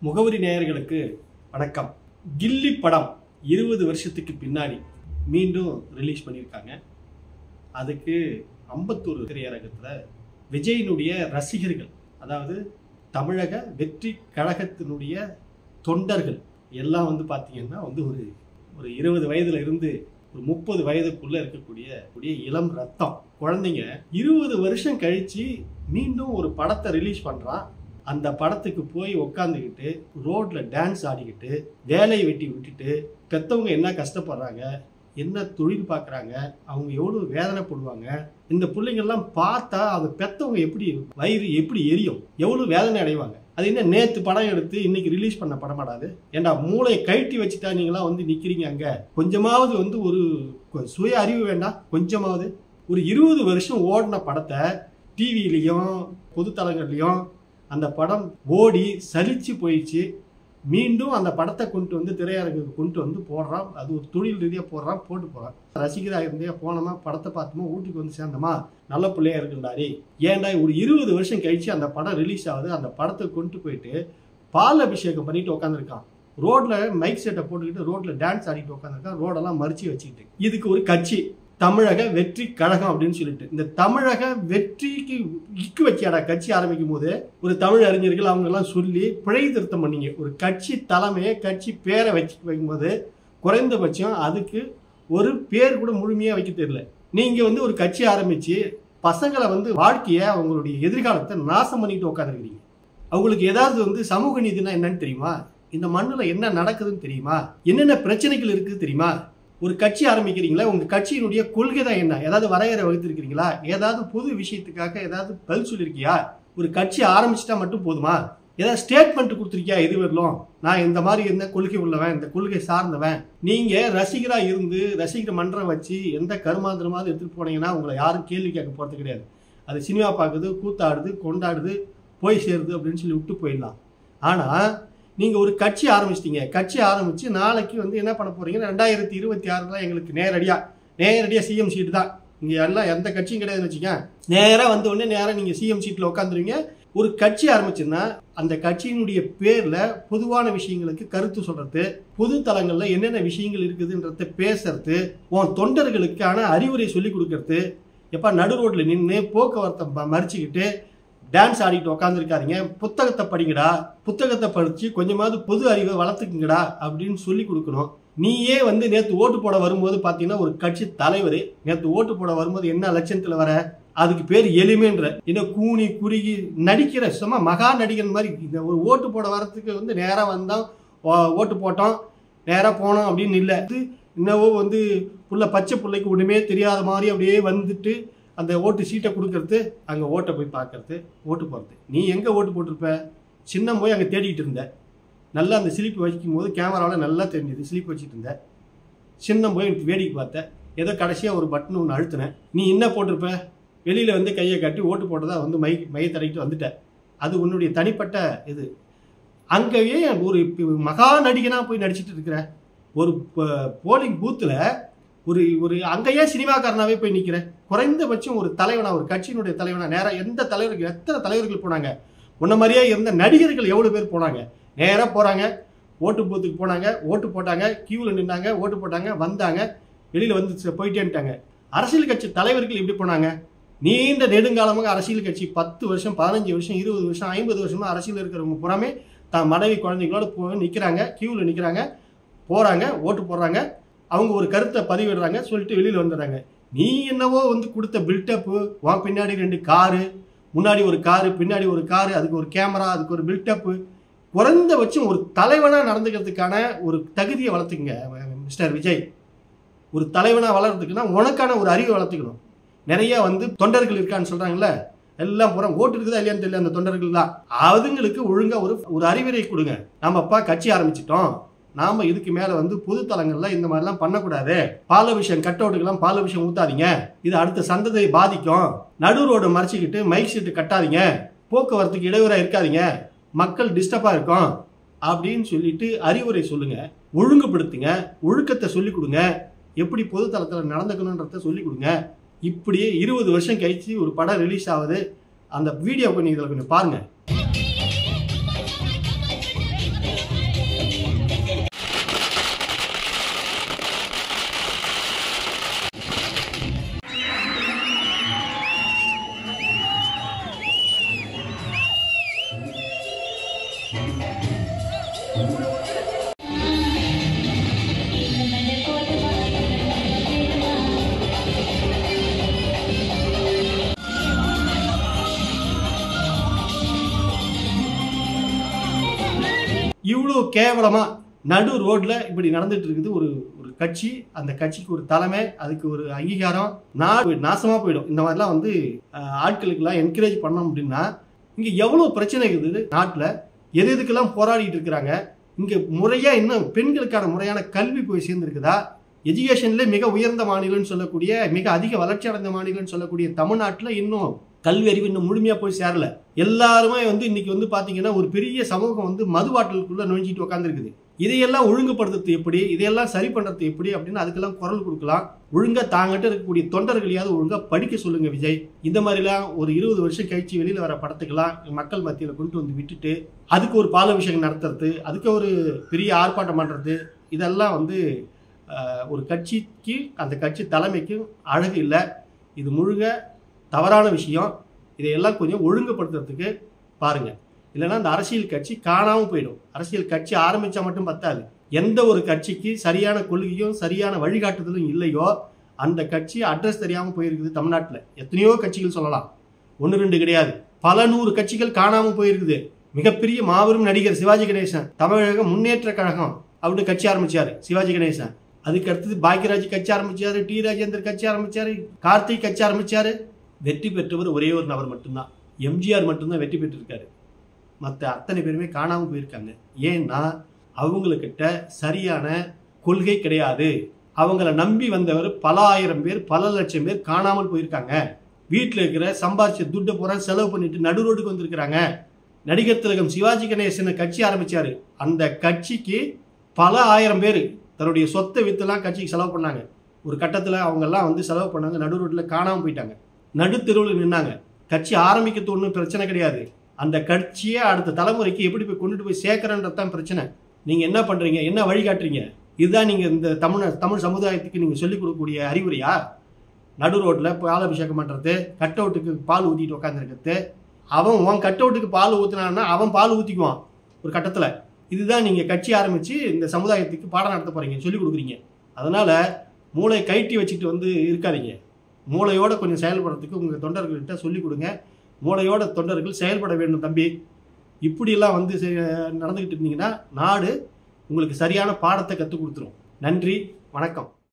முகவரி நேயர்களுக்கு வணக்கம். கில்லி படம் 20 வருஷத்துக்கு பின்னாடி மீண்டும் ரிலீஸ் பண்ணியிருக்காங்க. அதுக்கு அம்பத்தூர் திரையரங்கத்தில் விஜயினுடைய ரசிகர்கள், அதாவது தமிழக வெற்றி கழகத்தினுடைய தொண்டர்கள் எல்லாம் பார்த்தீங்கன்னா ஒரு 20 வயதுல இருந்து ஒரு 30 வயதுக்குள்ள இருக்கக்கூடிய இளம் ரத்தம் குழந்தைங்க 20 வருஷம் கழிச்சு மீண்டும் ஒரு படத்தை ரிலீஸ் பண்றான். அந்த படத்துக்கு போய் உக்காந்துக்கிட்டு ரோட்ல டான்ஸ் ஆடிக்கிட்டு வேலையை வெட்டி விட்டுட்டு பெற்றவங்க என்ன கஷ்டப்படுறாங்க, என்ன தொழில் பார்க்குறாங்க, அவங்க எவ்வளோ வேதனைப்படுவாங்க. இந்த பிள்ளைங்கள்லாம் பார்த்தா அதை பெற்றவங்க வயிறு எப்படி எரியும், எவ்வளோ வேதனை அடைவாங்க. அது என்ன நேற்று படம் எடுத்து இன்னைக்கு ரிலீஸ் பண்ண படமாடாது? ஏண்டா மூளையை கழட்டி வச்சுட்டா நீங்களாம் நிற்கிறீங்க அங்கே? கொஞ்சமாவது ஒரு சுய அறிவு வேண்டாம்? கொஞ்சமாவது ஒரு 20 வருஷம் ஓடின படத்தை டிவிலையும் பொதுத்தளங்கள்லையும் அந்த படம் ஓடி சலிச்சு போயிடுச்சு. மீண்டும் அந்த படத்தை கொண்டு திரையரங்குக்கு கொண்டு போடுறான். அது ஒரு தொழில் ரீதியாக போட்டு போகிறான். ரசிகராக இருந்தே போனோமா, படத்தை பார்த்தோமா, வீட்டுக்கு சேர்ந்தோமா, நல்ல பிள்ளையா இருக்குண்டாரி. ஏன்டா ஒரு 20 வருஷம் கழிச்சு அந்த படம் ரிலீஸ் ஆகுது. அந்த படத்தை கொண்டு போயிட்டு பால் அபிஷேகம் பண்ணிட்டு உட்காந்துருக்கான். ரோட்ல மைக் செட்டை போட்டுக்கிட்டு ரோட்ல டான்ஸ் ஆடிட்டு உட்காந்துருக்கான். ரோடெல்லாம் மறிச்சு வச்சுக்கிட்டு. இதுக்கு ஒரு கட்சி தமிழக வெற்றி கழகம் அப்படின்னு சொல்லிட்டு, இந்த தமிழக வெற்றிக்கு இக்கு வச்சியாடா கட்சி ஆரம்பிக்கும் போது ஒரு தமிழ் அறிஞர்கள் அவங்க எல்லாம் சொல்லி பிழை திருத்தம் பண்ணீங்க. ஒரு கட்சி தலைமையை கட்சி பேரை வச்சு வைக்கும்போது குறைந்தபட்சம் அதுக்கு ஒரு பேர் கூட முழுமையா வைக்க தெரியல. நீங்க ஒரு கட்சி ஆரம்பிச்சு பசங்களை வாழ்க்கைய அவங்களுடைய எதிர்காலத்தை நாசம் பண்ணிட்டு உட்காந்துருக்கீங்க. அவங்களுக்கு ஏதாவது சமூக நீதினா என்னன்னு தெரியுமா? இந்த மண்ணுல என்ன நடக்குதுன்னு தெரியுமா? என்னென்ன பிரச்சனைகள் இருக்குது தெரியுமா? ஒரு கட்சி ஆரம்பிக்கிறீங்களா, உங்க கட்சியினுடைய கொள்கை தான் என்ன? ஏதாவது வரையறை வகுத்திருக்கிறீங்களா? ஏதாவது பொது விஷயத்துக்காக ஏதாவது பதில் சொல்லியிருக்கியா? ஒரு கட்சி ஆரம்பிச்சுட்டா மட்டும் போதுமா? ஏதாவது ஸ்டேட்மெண்ட் கொடுத்துருக்கியா? இது வரலாம் நான் இந்த மாதிரி இருந்த கொள்கை உள்ளவன், இந்த கொள்கை சார்ந்தவன். நீங்க ரசிகரா இருந்து ரசிகர் மன்றம் வச்சு எந்த கருமாந்திரமாவது எடுத்துட்டு போனீங்கன்னா உங்களை யாரும் கேள்வி கேட்க போறது கிடையாது. அது சினிமா பார்க்குது, கூத்தாடுது, கொண்டாடுது, போய் சேருது அப்படின்னு சொல்லி விட்டு போயிடலாம். ஆனா நீங்க ஒரு கட்சி ஆரம்பிச்சிட்டீங்க. கட்சி ஆரம்பிச்சு நாளைக்கு என்ன பண்ண போறீங்க? 2026 எங்களுக்கு நேரடியா சிஎம் சீட்டு தான். இங்க எல்லாம் எந்த கட்சியும் கிடையாதுன்னு வச்சுக்க. நேரா உடனே நேரம் நீங்க சிஎம் சீட்ல உட்காந்துருவீங்க. ஒரு கட்சி ஆரம்பிச்சுன்னா அந்த கட்சியினுடைய பேர்ல பொதுவான விஷயங்களுக்கு கருத்து சொல்றது, பொது தளங்கள்ல என்னென்ன விஷயங்கள் இருக்குதுன்றத பேசுறது, உன் தொண்டர்களுக்கான அறிவுரை சொல்லி கொடுக்கறது. எப்ப நடு ரோட்ல நின்று போக்குவரத்தை மறிச்சுக்கிட்டு டான்ஸ் ஆடிட்டு உட்காந்துருக்காதீங்க. புத்தகத்தை படிங்கடா, புத்தகத்தை படிச்சு கொஞ்சமாவது பொது அறிவை வளர்த்துக்குங்கடா அப்படின்னு சொல்லி கொடுக்கணும். நீயே நேற்று ஓட்டு போட வரும்போது பார்த்தீங்கன்னா ஒரு கட்சி தலைவர் நேற்று ஓட்டு போட வரும்போது என்ன லட்சணத்தில் வர? அதுக்கு பேர் எளிமைன்ற இன்னும் கூனி குறுகி நடிக்கிற சும்மா மகா நடிகர் மாதிரி. இந்த ஒரு ஓட்டு போட வரத்துக்கு நேராக வந்தோம், ஓட்டு போட்டோம், நேராக போனோம் அப்படின்னு இல்லை. இன்னமும் புள்ள பச்சை பிள்ளைக்கு ஒன்றுமே தெரியாத மாதிரி அப்படியே வந்துட்டு அந்த ஓட்டு சீட்டை கொடுக்கறது, அங்கே ஓட்டை போய் பார்க்கறது, ஓட்டு போகிறது. நீ எங்கே ஓட்டு போட்டிருப்ப? சின்னம் போய் அங்கே தேடிட்டு இருந்த. நல்லா அந்த ஸ்லிப் வைக்கும் போது கேமராவில் நல்லா தெரிஞ்சுது. ஸ்லிப் வச்சுட்டு இருந்த. சின்னம் போய் வேடிக்கை பார்த்த. ஏதோ கடைசியாக ஒரு பட்டன் ஒன்று அழுத்தினேன். நீ என்ன போட்டிருப்ப? வெளியில் கையை காட்டி ஓட்டு போட்டதா மைய தடவிட்டு வந்துட்ட. அது உன்னுடைய தனிப்பட்ட இது. அங்கேயே ஒரு மகா நடிகனாக போய் நடிச்சிட்டு இருக்கிற. ஒரு போலிங் பூத்தில் ஒரு அங்கேயே சினிமாக்காரனாவே போய் நிற்கிறேன். குறைந்தபட்சம் ஒரு தலைவனா, ஒரு கட்சியினுடைய தலைவனா நேராக எந்த தலைவர்கள், எத்தனை தலைவர்கள் போனாங்க? உன்ன மாதிரியே இருந்த நடிகர்கள் எவ்வளோ பேர் போனாங்க? நேராக போகிறாங்க, ஓட்டு பூத்துக்கு போனாங்க, ஓட்டு போட்டாங்க, கியூவில் நின்னாங்க, ஓட்டு போட்டாங்க, வந்தாங்க, வெளியில் போயிட்டேன்ட்டாங்க. அரசியல் கட்சி தலைவர்கள் எப்படி போனாங்க? நீண்ட நெடுங்காலமாக அரசியல் கட்சி 10 வருஷம் 15 வருஷம் 20 வருஷம் 50 வருஷமா அரசியல் இருக்கிறவங்க புறாமே தான் மனைவி குழந்தைங்களோட போய் நிற்கிறாங்க, கியூவில் நிற்கிறாங்க, போகிறாங்க, ஓட்டு போடுறாங்க, அவங்க ஒரு கருத்தை பதிவிடுறாங்க, சொல்லிட்டு வெளியில் வந்துடுறாங்க. நீ என்னவோ கொடுத்த பில்டப்பு, உன் பின்னாடி 2 காரு, முன்னாடி ஒரு காரு, பின்னாடி ஒரு காரு, அதுக்கு ஒரு கேமரா, அதுக்கு ஒரு பில்டப்பு. குறைந்தபட்சம் ஒரு தலைவனாக நடந்துக்கிறதுக்கான ஒரு தகுதியை வளர்த்துக்குங்க மிஸ்டர் விஜய். ஒரு தலைவனாக வளர்றதுக்குன்னா உனக்கான ஒரு அறிவை வளர்த்துக்கணும். நிறைய தொண்டர்கள் இருக்கான்னு சொல்கிறாங்களே, எல்லாம் பூரா ஓட்டு இருக்குதா இல்லையான்னு தெரியல. அந்த தொண்டர்கள் தான் அதுங்களுக்கு ஒழுங்காக ஒரு அறிவுரை கொடுங்க. நாமப்பா கட்சி ஆரம்பிச்சிட்டோம், நாம இதுக்கு மேல பொது தளங்கள்ல இந்த மாதிரிலாம் பண்ணக்கூடாது. பாலபிஷேகம் கட் அவுட்டுக்கெல்லாம் பாலபிஷேகம் ஊத்தாதீங்க, இது அடுத்த சந்ததியை பாதிக்கும். நடு ரோடு மறைச்சிக்கிட்டு மைக் சீட்டு கட்டாதீங்க, போக்குவரத்துக்கு இடையூறா இருக்காதீங்க, மக்கள் டிஸ்டர்பா இருக்கும் அப்படின்னு சொல்லிட்டு அறிவுரை சொல்லுங்க. ஒழுங்குபடுத்துங்க, ஒழுக்கத்தை சொல்லிக் கொடுங்க, எப்படி பொது தளத்தில் நடந்துக்கணுன்றத சொல்லிக் கொடுங்க. இப்படியே 20 வருஷம் கழிச்சு ஒரு படம் ரிலீஸ் ஆகுது. அந்த வீடியோ கொஞ்சம் இதில் கொஞ்சம் பாருங்க. இவ்வளோ கேவலமா நடு ரோட்ல இப்படி நடந்துட்டு இருக்குது ஒரு ஒரு கட்சி. அந்த கட்சிக்கு ஒரு தலைமை, அதுக்கு ஒரு அங்கீகாரம், நாடு நாசமா போயிடும். இந்த மாதிரிலாம் வந்து ஆட்களுக்கெல்லாம் என்கரேஜ் பண்ணோம் அப்படின்னா இங்க எவ்வளவு பிரச்சனை இருக்குது நாட்டில், எது எதுக்கெல்லாம் போராடிட்டு இருக்கிறாங்க. இங்க முறையா இன்னும் பெண்களுக்கான முறையான கல்வி போய் சேர்ந்துருக்குதா? எஜுகேஷன்ல மிக உயர்ந்த மாநிலம்னு சொல்லக்கூடிய, மிக அதிக வளர்ச்சி அடைந்த மாநிலம்னு சொல்லக்கூடிய தமிழ்நாட்டில் இன்னும் கல்வி அறிவு இன்னும் முழுமையா போய் சேரல. எல்லாருமே வந்து இன்னைக்கு வந்து பாத்தீங்கன்னா ஒரு பெரிய சமூகம் வந்து மது பாட்டிலுக்குள்ள நுழைஞ்சிட்டு உட்காந்துருக்குது. இதையெல்லாம் ஒழுங்குபடுத்துறது எப்படி, இதையெல்லாம் சரி பண்றது எப்படி அப்படின்னு அதுக்கெல்லாம் குரல் கொடுக்கலாம். ஒழுங்கா தாங்கிட்ட இருக்கக்கூடிய தொண்டர்களையாவது ஒழுங்கா படிக்க சொல்லுங்க விஜய். இந்த மாதிரிலாம் ஒரு 20 வருஷம் கழிச்சு வெளியில வர படத்துக்கெல்லாம் மக்கள் மத்தியில கொண்டு வந்து விட்டுட்டு அதுக்கு ஒரு பாலாபிஷேகம் நடத்துறது, அதுக்கு ஒரு பெரிய ஆர்ப்பாட்டம் பண்றது, இதெல்லாம் வந்து ஒரு கட்சிக்கு அந்த கட்சி தலைமைக்கும் அழகு இல்லை. இது முழுக்க தவறான விஷயம். இதையெல்லாம் கொஞ்சம் ஒழுங்குபடுத்துறதுக்கு பாருங்க. இல்லைன்னா அந்த அரசியல் கட்சி காணாமல் போயிடும். அரசியல் கட்சி ஆரம்பிச்சா மட்டும் பத்தாது. எந்த ஒரு கட்சிக்கு சரியான கொள்கையும் சரியான வழிகாட்டுதலும் இல்லையோ அந்த கட்சி அட்ரஸ் தெரியாமல் போயிருக்குது. தமிழ்நாட்டில் எத்தனையோ கட்சிகள் சொல்லலாம், 1-2 கிடையாது, பல 100 கட்சிகள் காணாமல் போயிருக்குது. மிகப்பெரிய மாபெரும் நடிகர் சிவாஜி கணேசன் தமிழக முன்னேற்ற கழகம் அப்படின்னு கட்சி ஆரம்பிச்சாரு சிவாஜி கணேசன். அதுக்கு அடுத்தது பாக்யராஜ் கட்சி ஆரம்பிச்சாரு, டி ராஜேந்தர் கட்சி ஆரம்பிச்சாரு, கார்த்திக் கட்சி ஆரம்பிச்சாரு. வெற்றி பெற்றவர் ஒரே ஒரு நபர் மட்டும்தான், எம்ஜிஆர் மட்டும்தான் வெற்றி பெற்றிருக்காரு. மற்ற அத்தனை பேருமே காணாமல் போயிருக்காங்க. ஏன்னா அவங்கக்கிட்ட சரியான கொள்கை கிடையாது. அவங்கள நம்பி வந்தவர் பல ஆயிரம் பேர், பல லட்சம் பேர் காணாமல் போயிருக்காங்க. வீட்டில் இருக்கிற சம்பாதிச்ச துட்டை பூரா செலவு பண்ணிட்டு நடு ரோட்டுக்கு வந்திருக்கிறாங்க. நடிகர் திலகம் சிவாஜி கணேசன் கட்சி ஆரம்பிச்சாரு. அந்த கட்சிக்கு பல ஆயிரம் பேர் தன்னுடைய சொத்தை வித்துலாம் கட்சிக்கு செலவு பண்ணாங்க. ஒரு கட்டத்தில் அவங்கெல்லாம் வந்து செலவு பண்ணாங்க, நடு ரோட்டில் காணாமல் போயிட்டாங்க, நடுத்தெருவில் நின்னாங்க. கட்சி ஆரம்பிக்கிறது ஒன்றும் பிரச்சனை கிடையாது. அந்த கட்சியை அடுத்த தலைமுறைக்கு எப்படி போய் கொண்டுட்டு போய் சேர்க்கறன்றது தான் பிரச்சனை. நீங்கள் என்ன பண்ணுறீங்க, என்ன வழிகாட்டுறீங்க? இதுதான் நீங்கள் இந்த தமிழ் சமுதாயத்துக்கு நீங்கள் சொல்லிக் கொடுக்கக்கூடிய அறிவுரையா? நடு ரோட்டில் பால் அபிஷேகம் பண்ணுறது, கட் அவுட்டுக்கு பால் ஊற்றிட்டு உட்காந்துருக்கிறது. அவன் உன் கட் அவுட்டுக்கு பால் ஊற்றினான்னா அவன் பால் ஊற்றிக்குவான் ஒரு கட்டத்தில். இதுதான் நீங்கள் கட்சி ஆரம்பித்து இந்த சமுதாயத்துக்கு பாடம் நடத்த போகிறீங்க, சொல்லிக் கொடுக்குறீங்க. அதனால் மூளை கைட்டி வச்சுட்டு வந்து இருக்காதீங்க. மூளையோட கொஞ்சம் செயல்படுறதுக்கு உங்கள் தொண்டர்கள்கிட்ட சொல்லிக் கொடுங்க. மூளையோட தொண்டர்கள் செயல்பட வேண்டும் தம்பி. இப்படியெல்லாம் வந்து நடந்துக்கிட்டு இருந்தீங்கன்னா நாடு உங்களுக்கு சரியான பாடத்தை கற்றுக் கொடுத்துரும். நன்றி, வணக்கம்.